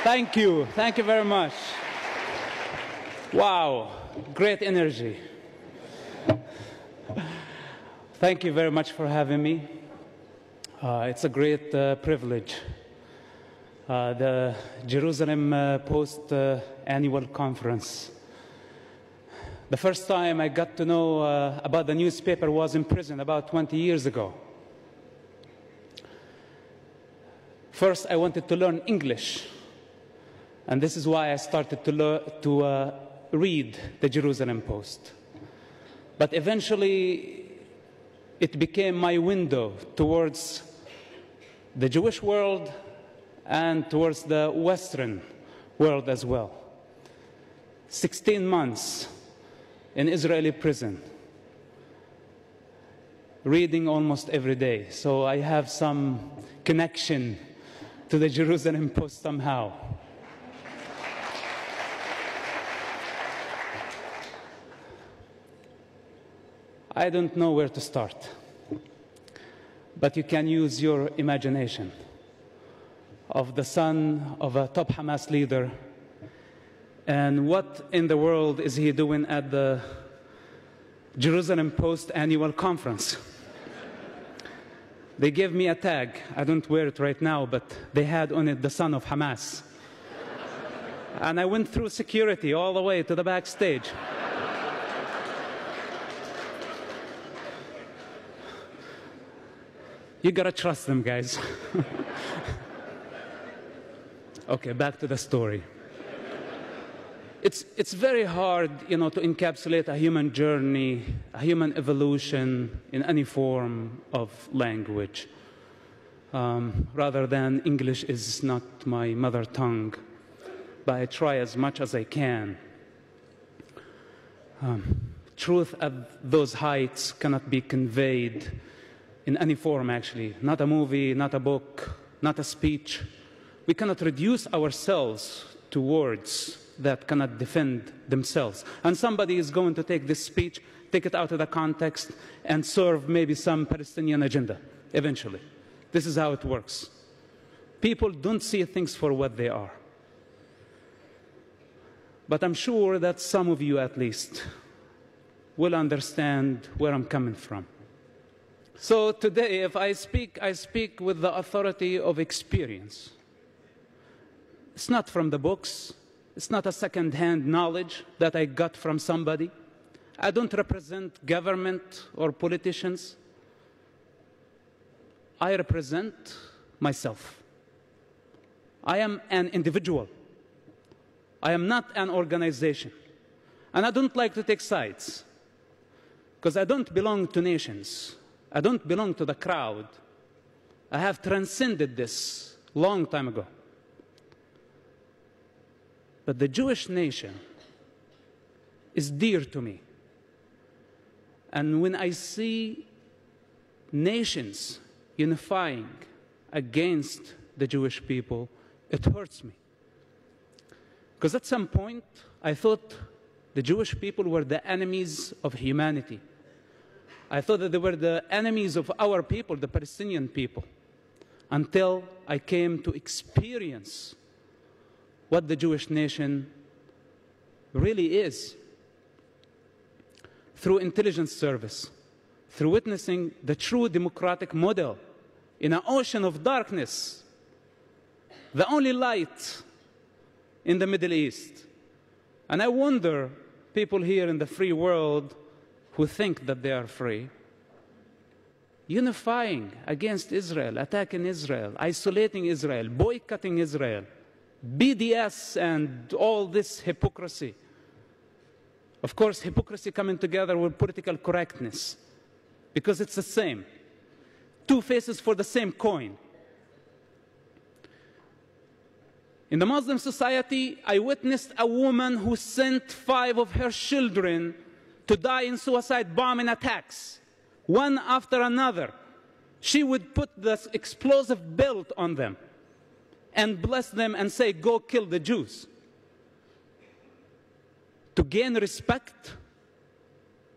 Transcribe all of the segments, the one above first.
Thank you. Thank you very much. Wow, great energy. Thank you very much for having me. It's a great privilege. The Jerusalem Post annual conference. The first time I got to know about the newspaper was in prison about 20 years ago. First, I wanted to learn English. And this is why I started to read the Jerusalem Post. But eventually, it became my window towards the Jewish world and towards the Western world as well. 16 months in Israeli prison, reading almost every day. So I have some connection to the Jerusalem Post somehow. I don't know where to start, but you can use your imagination of the son of a top Hamas leader, and what in the world is he doing at the Jerusalem Post annual conference? They gave me a tag. I don't wear it right now, but they had on it the son of Hamas. And I went through security all the way to the backstage. You gotta trust them, guys. Okay, back to the story. It's very hard, to encapsulate a human journey, a human evolution in any form of language. Rather than English is not my mother tongue, but I try as much as I can. Truth at those heights cannot be conveyed in any form, actually. Not a movie, not a book, not a speech. We cannot reduce ourselves to words that cannot defend themselves. And somebody is going to take this speech, take it out of the context, and serve maybe some Palestinian agenda, eventually. This is how it works. People don't see things for what they are. But I'm sure that some of you, at least, will understand where I'm coming from. So today, if I speak with the authority of experience. It's not from the books. It's not a second-hand knowledge that I got from somebody. I don't represent government or politicians. I represent myself. I am an individual. I am not an organization. And I don't like to take sides, because I don't belong to nations. I don't belong to the crowd. I have transcended this long time ago. But the Jewish nation is dear to me. And when I see nations unifying against the Jewish people, it hurts me. Because at some point, I thought the Jewish people were the enemies of humanity. I thought that they were the enemies of our people, the Palestinian people, until I came to experience what the Jewish nation really is. Through intelligence service, through witnessing the true democratic model in an ocean of darkness, the only light in the Middle East. And I wonder, people here in the free world who think that they are free, unifying against Israel, attacking Israel, isolating Israel, boycotting Israel, BDS and all this hypocrisy. Of course, hypocrisy coming together with political correctness, because it's the same. Two faces for the same coin. In the Muslim society, I witnessed a woman who sent 5 of her children to die in suicide bombing attacks, one after another. She would put this explosive belt on them and bless them and say, "Go kill the Jews," to gain respect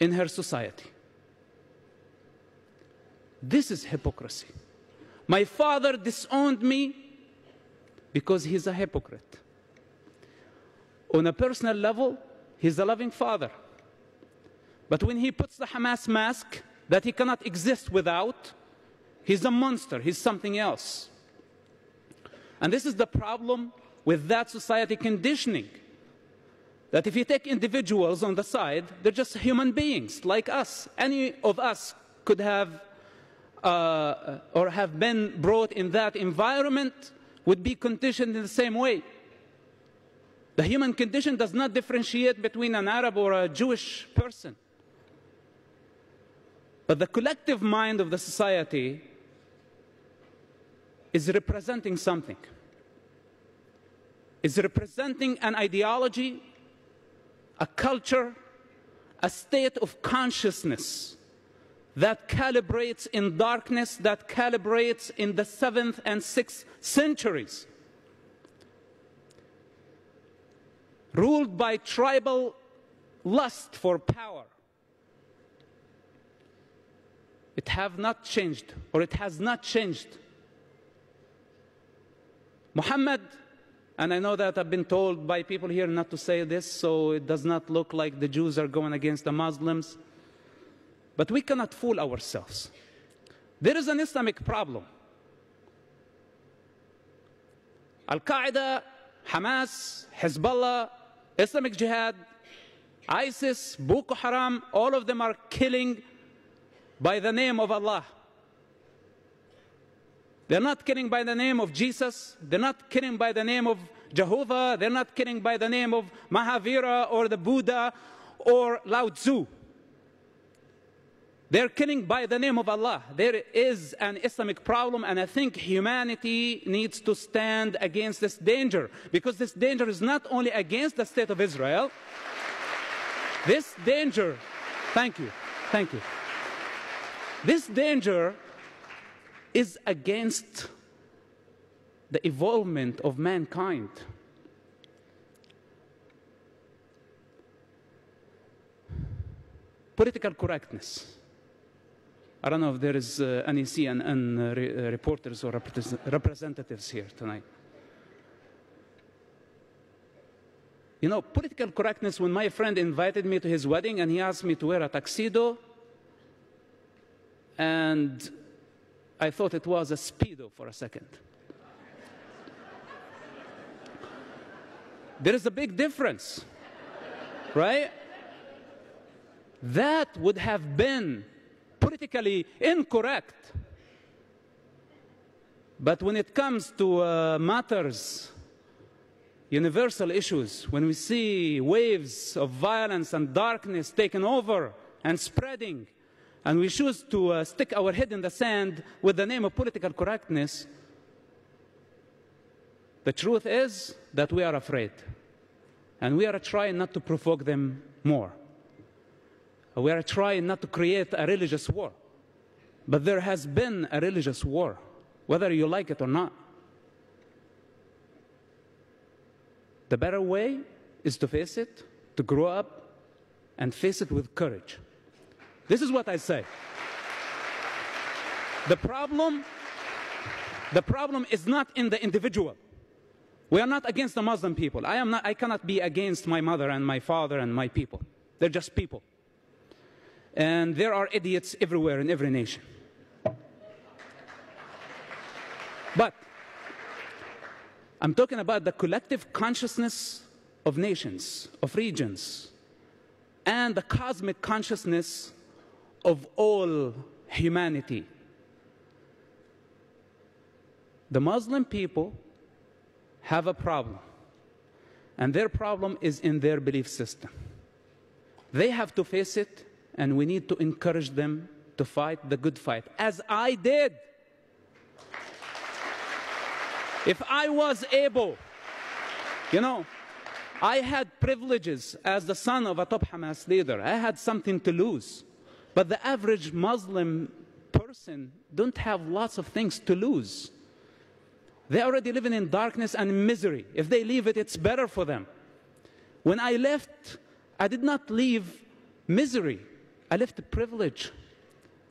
in her society. This is hypocrisy. My father disowned me because he's a hypocrite. On a personal level, he's a loving father. But when he puts the Hamas mask that he cannot exist without, he's a monster, he's something else. And this is the problem with that society conditioning. That if you take individuals on the side, they're just human beings like us. Any of us could have or have been brought in that environment, would be conditioned in the same way. The human condition does not differentiate between an Arab or a Jewish person. But the collective mind of the society is representing something. Is representing an ideology, a culture, a state of consciousness that calibrates in darkness, that calibrates in the 7th and 6th centuries. Ruled by tribal lust for power. It have not changed, or it has not changed. Muhammad, and I know that I've been told by people here not to say this, so it does not look like the Jews are going against the Muslims. But we cannot fool ourselves. There is an Islamic problem. Al-Qaeda, Hamas, Hezbollah, Islamic Jihad, ISIS, Boko Haram, all of them are killing by the name of Allah. They're not killing by the name of Jesus. They're not killing by the name of Jehovah. They're not killing by the name of Mahavira or the Buddha or Lao Tzu. They're killing by the name of Allah. There is an Islamic problem, and I think humanity needs to stand against this danger, because this danger is not only against the state of Israel. This danger, thank you. This danger is against the evolvement of mankind. Political correctness. I don't know if there is any CNN reporters or representatives here tonight. You know, political correctness, when my friend invited me to his wedding and he asked me to wear a tuxedo, and I thought it was a Speedo for a second. There is a big difference, right? That would have been politically incorrect. But when it comes to matters, universal issues, when we see waves of violence and darkness taking over and spreading, and we choose to stick our head in the sand with the name of political correctness, the truth is that we are afraid. And we are trying not to provoke them more. We are trying not to create a religious war. But there has been a religious war, whether you like it or not. The better way is to face it, to grow up, and face it with courage. This is what I say. The problem is not in the individual. We are not against the Muslim people. I cannot be against my mother and my father and my people. They're just people. And there are idiots everywhere in every nation. But I'm talking about the collective consciousness of nations, of regions, and the cosmic consciousness of all humanity. The Muslim people have a problem, and their problem is in their belief system. They have to face it, and we need to encourage them to fight the good fight, as I did. If I was able, you know, I had privileges as the son of a top Hamas leader. I had something to lose. But the average Muslim person don't have lots of things to lose. They're already living in darkness and misery. If they leave it, it's better for them. When I left, I did not leave misery. I left privilege.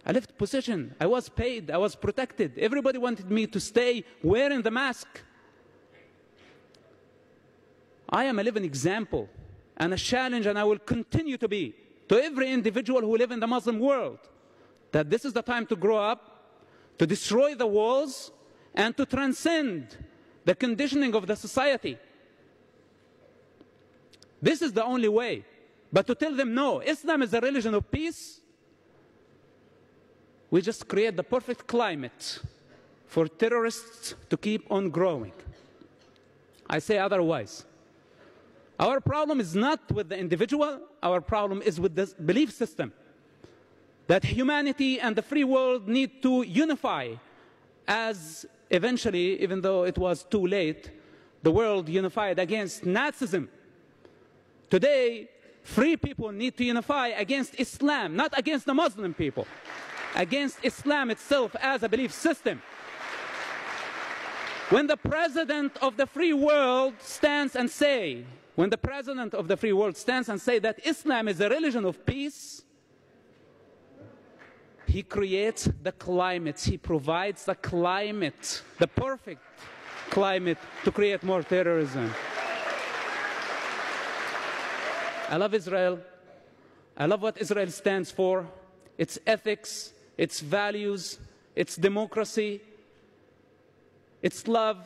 I left position. I was paid. I was protected. Everybody wanted me to stay wearing the mask. I am a living example and a challenge, and I will continue to be, to every individual who lives in the Muslim world, that this is the time to grow up, to destroy the walls, and to transcend the conditioning of the society. This is the only way. But to tell them, no, Islam is a religion of peace, we just create the perfect climate for terrorists to keep on growing. I say otherwise. Our problem is not with the individual, our problem is with the belief system. That humanity and the free world need to unify, as eventually, even though it was too late, the world unified against Nazism. Today, free people need to unify against Islam, not against the Muslim people, against Islam itself as a belief system. When the president of the free world stands and say, that Islam is a religion of peace, he creates the climate, he provides the climate, the perfect climate to create more terrorism. I love Israel. I love what Israel stands for, its ethics, its values, its democracy, its love.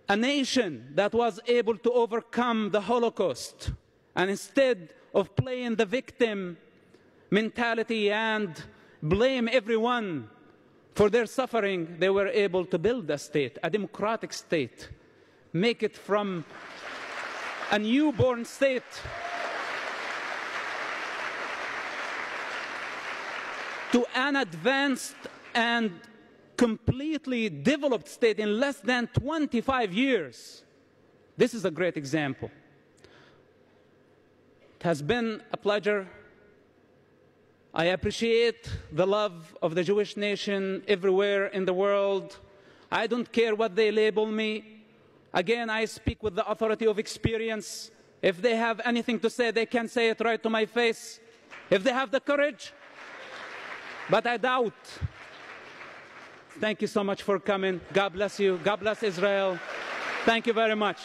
A nation that was able to overcome the Holocaust, and instead of playing the victim mentality and blame everyone for their suffering, they were able to build a state, a democratic state, make it from a newborn state to an advanced and completely developed state in less than 25 years. This is a great example. It has been a pleasure. I appreciate the love of the Jewish nation everywhere in the world. I don't care what they label me. Again, I speak with the authority of experience. If they have anything to say, they can say it right to my face, if they have the courage. But I doubt. Thank you so much for coming. God bless you. God bless Israel. Thank you very much.